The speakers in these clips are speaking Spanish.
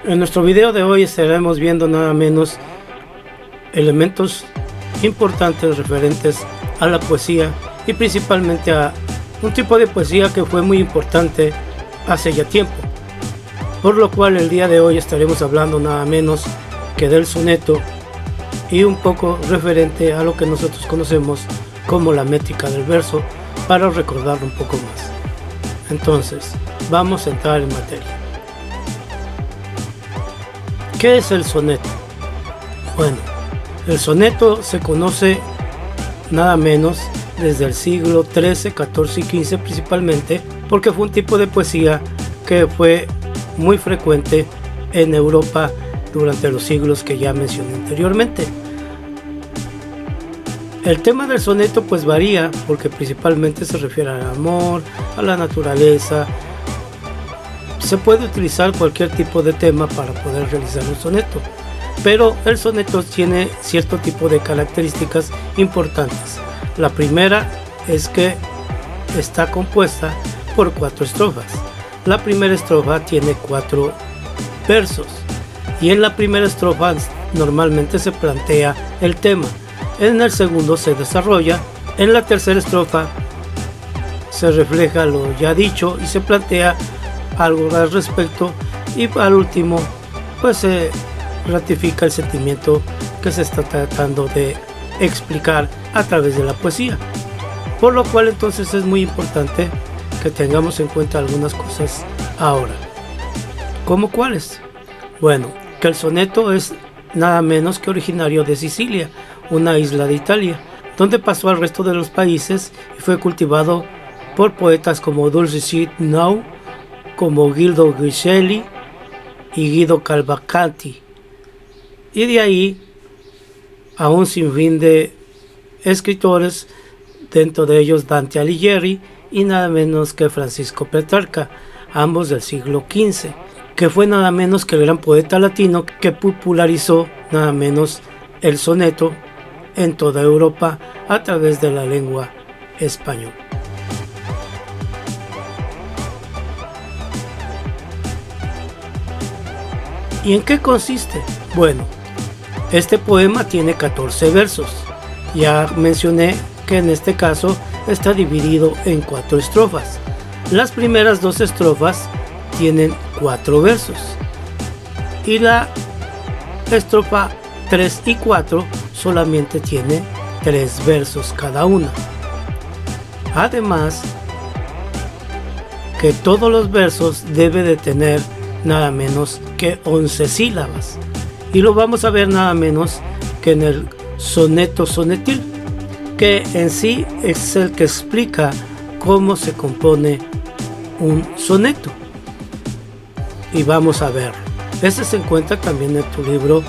En nuestro video de hoy estaremos viendo nada menos elementos importantes referentes a la poesía y principalmente a un tipo de poesía que fue muy importante hace ya tiempo, por lo cual el día de hoy estaremos hablando nada menos que del soneto y un poco referente a lo que nosotros conocemos como la métrica del verso para recordarlo un poco más. Entonces, vamos a entrar en materia. ¿Qué es el soneto? Bueno, el soneto se conoce nada menos desde el siglo XIII, XIV y XV principalmente, porque fue un tipo de poesía que fue muy frecuente en Europa durante los siglos que ya mencioné anteriormente. El tema del soneto pues varía porque principalmente se refiere al amor, a la naturaleza. Se puede utilizar cualquier tipo de tema para poder realizar un soneto, pero el soneto tiene cierto tipo de características importantes. La primera es que está compuesta por 4 estrofas. La primera estrofa tiene 4 versos y en la primera estrofa normalmente se plantea el tema. En el segundo se desarrolla, en la tercera estrofa se refleja lo ya dicho y se plantea algo al respecto, y al último pues se ratifica el sentimiento que se está tratando de explicar a través de la poesía, por lo cual entonces es muy importante que tengamos en cuenta algunas cosas ahora. ¿Cómo cuáles? Bueno, que el soneto es nada menos que originario de Sicilia, una isla de Italia, donde pasó al resto de los países y fue cultivado por poetas como Dulce Nau, como Guido Guichelli y Guido Cavalcanti, y de ahí a un sinfín de escritores, dentro de ellos Dante Alighieri y nada menos que Francisco Petrarca, ambos del siglo XV, que fue nada menos que el gran poeta latino que popularizó nada menos el soneto en toda Europa a través de la lengua española. ¿Y en qué consiste? Bueno, este poema tiene 14 versos. Ya mencioné que en este caso está dividido en 4 estrofas. Las primeras 2 estrofas tienen 4 versos y la estrofa 3 y 4 solamente tiene 3 versos cada una. Además, que todos los versos debe de tener nada menos que 11 sílabas, y lo vamos a ver nada menos que en el soneto sonetil, que en sí es el que explica cómo se compone un soneto, y vamos a ver. Este se encuentra también en tu libro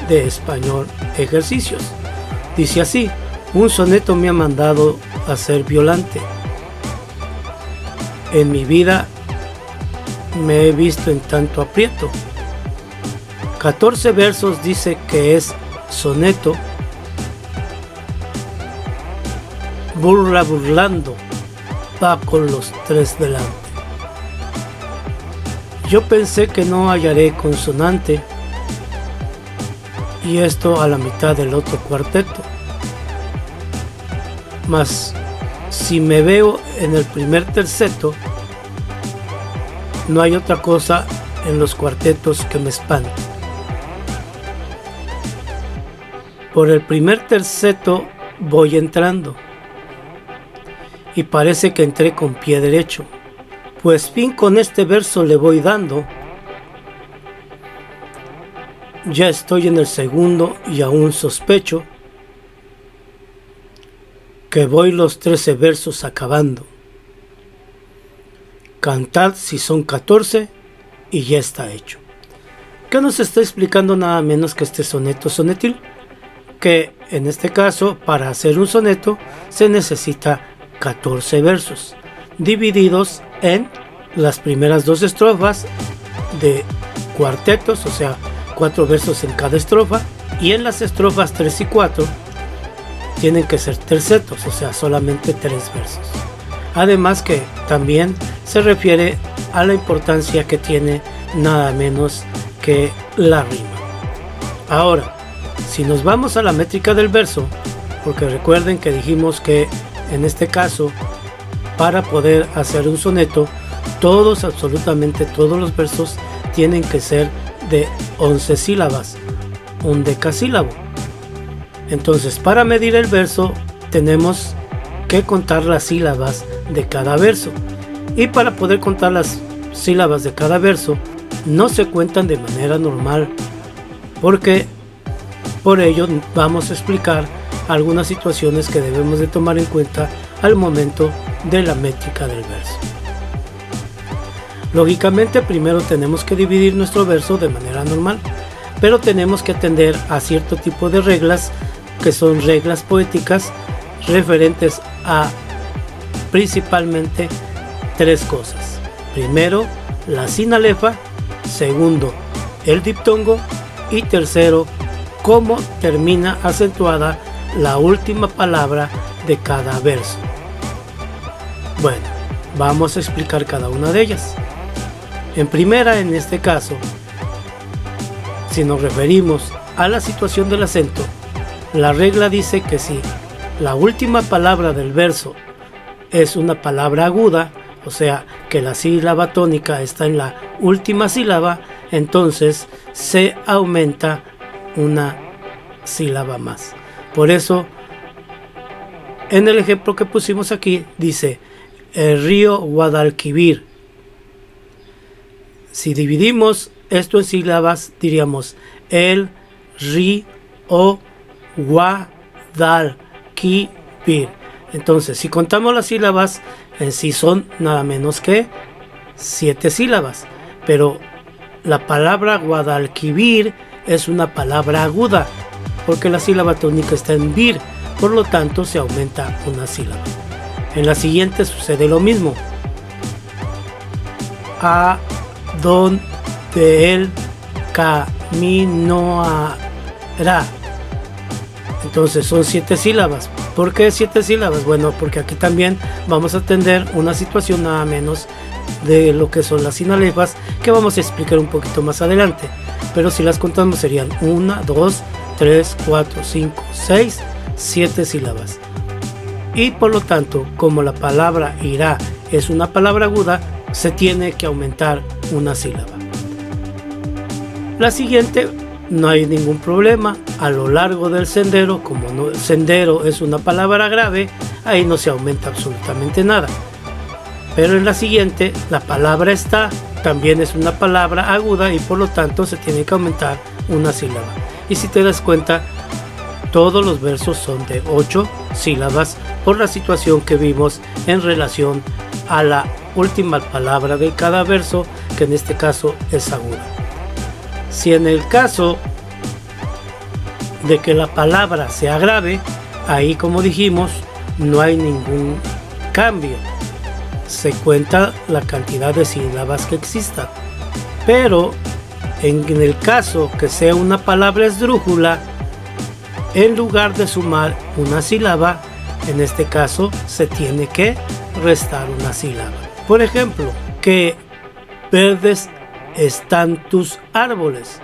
de español ejercicios. Dice así: un soneto me ha mandado a ser violante. En mi vida me he visto en tanto aprieto. 14 versos dice que es soneto. Burla burlando, va con los 3 delante. Yo pensé que no hallaré consonante, y esto a la mitad del otro cuarteto. Mas si me veo en el primer terceto, no hay otra cosa en los cuartetos que me espante. Por el primer terceto voy entrando, y parece que entré con pie derecho, pues fin con este verso le voy dando. Ya estoy en el segundo y aún sospecho que voy los 13 versos acabando. Cantad si son 14 y ya está hecho. ¿Qué nos está explicando nada menos que este soneto sonetil? Que en este caso, para hacer un soneto se necesita 14 versos, divididos en las primeras 2 estrofas de cuartetos, o sea, 4 versos en cada estrofa, y en las estrofas 3 y 4 tienen que ser tercetos, o sea, solamente 3 versos. Además que también se refiere a la importancia que tiene nada menos que la rima. Ahora, si nos vamos a la métrica del verso, porque recuerden que dijimos que en este caso, para poder hacer un soneto, todos, absolutamente todos los versos tienen que ser de 11 sílabas, un decasílabo. Entonces, para medir el verso, tenemos que contar las sílabas de cada verso. Y para poder contar las sílabas de cada verso, no se cuentan de manera normal, porque por ello vamos a explicar algunas situaciones que debemos de tomar en cuenta al momento de la métrica del verso. Lógicamente, primero tenemos que dividir nuestro verso de manera normal, pero tenemos que atender a cierto tipo de reglas que son reglas poéticas referentes a principalmente tres cosas. Primero, la sinalefa. Segundo, el diptongo. Y tercero, cómo termina acentuada la última palabra de cada verso. Bueno, vamos a explicar cada una de ellas. En primera, en este caso, si nos referimos a la situación del acento, la regla dice que si la última palabra del verso es una palabra aguda, o sea que la sílaba tónica está en la última sílaba, entonces se aumenta una sílaba más. Por eso, en el ejemplo que pusimos aquí, dice el río Guadalquivir. Si dividimos esto en sílabas, diríamos el río Guadalquivir. Entonces, si contamos las sílabas, en sí son nada menos que 7 sílabas. Pero la palabra Guadalquivir es una palabra aguda, porque la sílaba tónica está en vir, por lo tanto se aumenta una sílaba. En la siguiente sucede lo mismo. A donde el camino hará. Entonces son 7 sílabas. ¿Por qué 7 sílabas? Bueno, porque aquí también vamos a atender una situación nada menos de lo que son las sinalefas, que vamos a explicar un poquito más adelante. Pero si las contamos serían 1, 2, 3, 4, 5, 6, 7 sílabas. Y por lo tanto, como la palabra irá es una palabra aguda, se tiene que aumentar una sílaba. La siguiente, no hay ningún problema. A lo largo del sendero, como sendero es una palabra grave, ahí no se aumenta absolutamente nada. Pero en la siguiente, la palabra está, también es una palabra aguda y por lo tanto se tiene que aumentar una sílaba. Y si te das cuenta, todos los versos son de 8 sílabas por la situación que vimos en relación a la última palabra de cada verso, que en este caso es aguda. Si en el caso de que la palabra sea grave, ahí, como dijimos, no hay ningún cambio. Se cuenta la cantidad de sílabas que exista. Pero en el caso que sea una palabra esdrújula, en lugar de sumar una sílaba, en este caso se tiene que restar una sílaba. Por ejemplo, que verdes están tus árboles.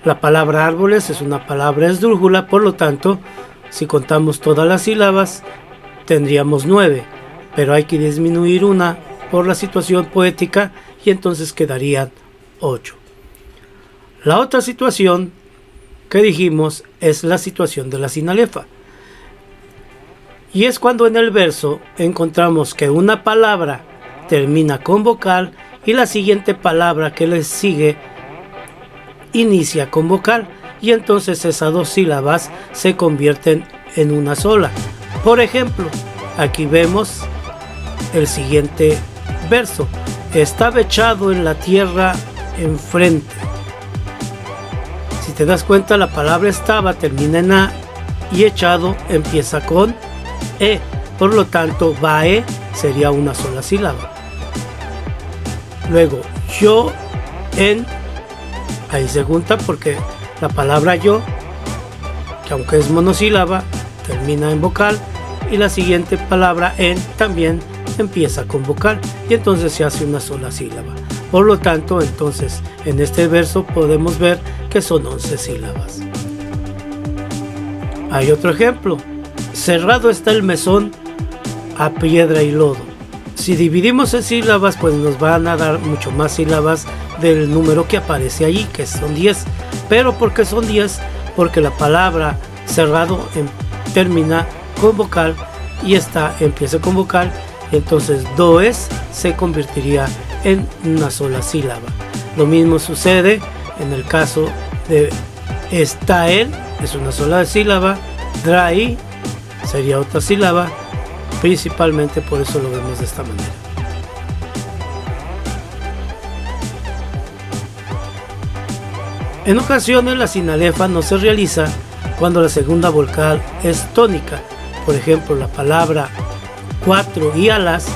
La palabra árboles es una palabra esdrújula, por lo tanto, si contamos todas las sílabas, tendríamos 9, pero hay que disminuir una por la situación poética y entonces quedarían 8. La otra situación que dijimos es la situación de la sinalefa. Y es cuando en el verso encontramos que una palabra termina con vocal y la siguiente palabra que le sigue inicia con vocal, y entonces esas dos sílabas se convierten en una sola. Por ejemplo, aquí vemos el siguiente verso: estaba echado en la tierra enfrente. Si te das cuenta, la palabra estaba termina en A y echado empieza con E, por lo tanto vae sería una sola sílaba. Luego yo en, ahí se junta porque la palabra yo, que aunque es monosílaba, termina en vocal, y la siguiente palabra en también empieza con vocal, y entonces se hace una sola sílaba. Por lo tanto, entonces, en este verso podemos ver que son 11 sílabas. Hay otro ejemplo. Cerrado está el mesón a piedra y lodo. Si dividimos en sílabas, pues nos van a dar mucho más sílabas del número que aparece allí, que son 10. Pero ¿por qué son 10? Porque la palabra cerrado termina con vocal y esta empieza con vocal. Entonces does se convertiría en una sola sílaba. Lo mismo sucede en el caso de está él, es una sola sílaba. Drai sería otra sílaba. Principalmente por eso lo vemos de esta manera. En ocasiones la sinalefa no se realiza cuando la segunda vocal es tónica. Por ejemplo, la palabra 4 y alas,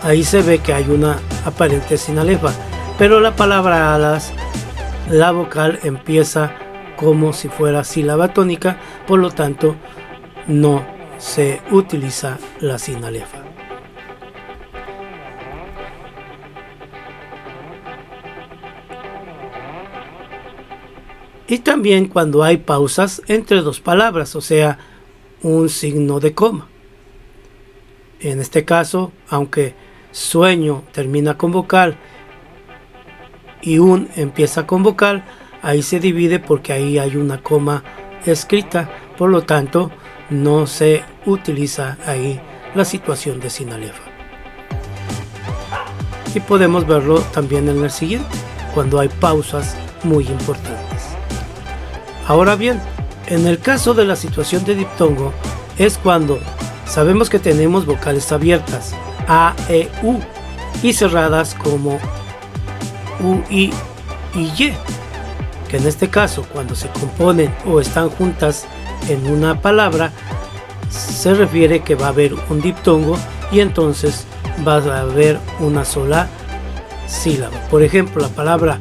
ahí se ve que hay una aparente sinalefa, pero la palabra alas, la vocal empieza como si fuera sílaba tónica, por lo tanto no se utiliza la sinalefa. Y también cuando hay pausas entre dos palabras, o sea, un signo de coma. En este caso, aunque sueño termina con vocal y un empieza con vocal, ahí se divide porque ahí hay una coma escrita, por lo tanto no se utiliza ahí la situación de sinalefa. Y podemos verlo también en el siguiente, cuando hay pausas muy importantes. Ahora bien, en el caso de la situación de diptongo, es cuando sabemos que tenemos vocales abiertas, A, E, U, y cerradas como U, I y Y, que en este caso, cuando se componen o están juntas en una palabra, se refiere que va a haber un diptongo y entonces va a haber una sola sílaba. Por ejemplo, la palabra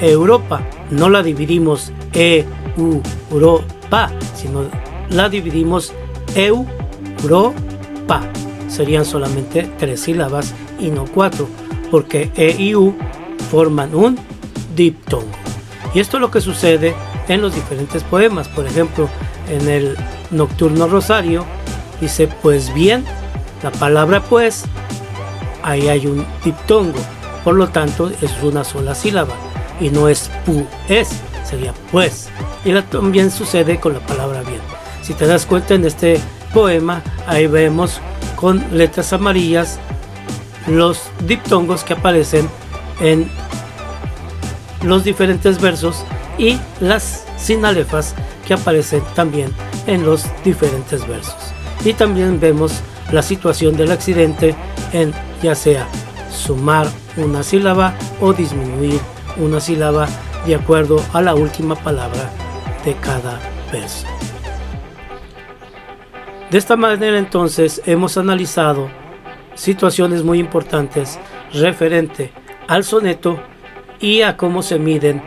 Europa no la dividimos Europa, sino la dividimos Europa. Serían solamente 3 sílabas y no 4, porque E y U forman un diptongo. Y esto es lo que sucede en los diferentes poemas. Por ejemplo, en el Nocturno Rosario dice pues bien, la palabra pues, ahí hay un diptongo, por lo tanto es una sola sílaba y no es pu es, sería pues. Y también sucede con la palabra bien. Si te das cuenta, en este poema ahí vemos con letras amarillas los diptongos que aparecen en los diferentes versos y las sinalefas que aparecen también en los diferentes versos. Y también vemos la situación del accidente en ya sea sumar una sílaba o disminuir una sílaba de acuerdo a la última palabra de cada verso. De esta manera entonces hemos analizado situaciones muy importantes referente al soneto y a cómo se miden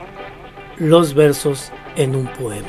los versos en un poema.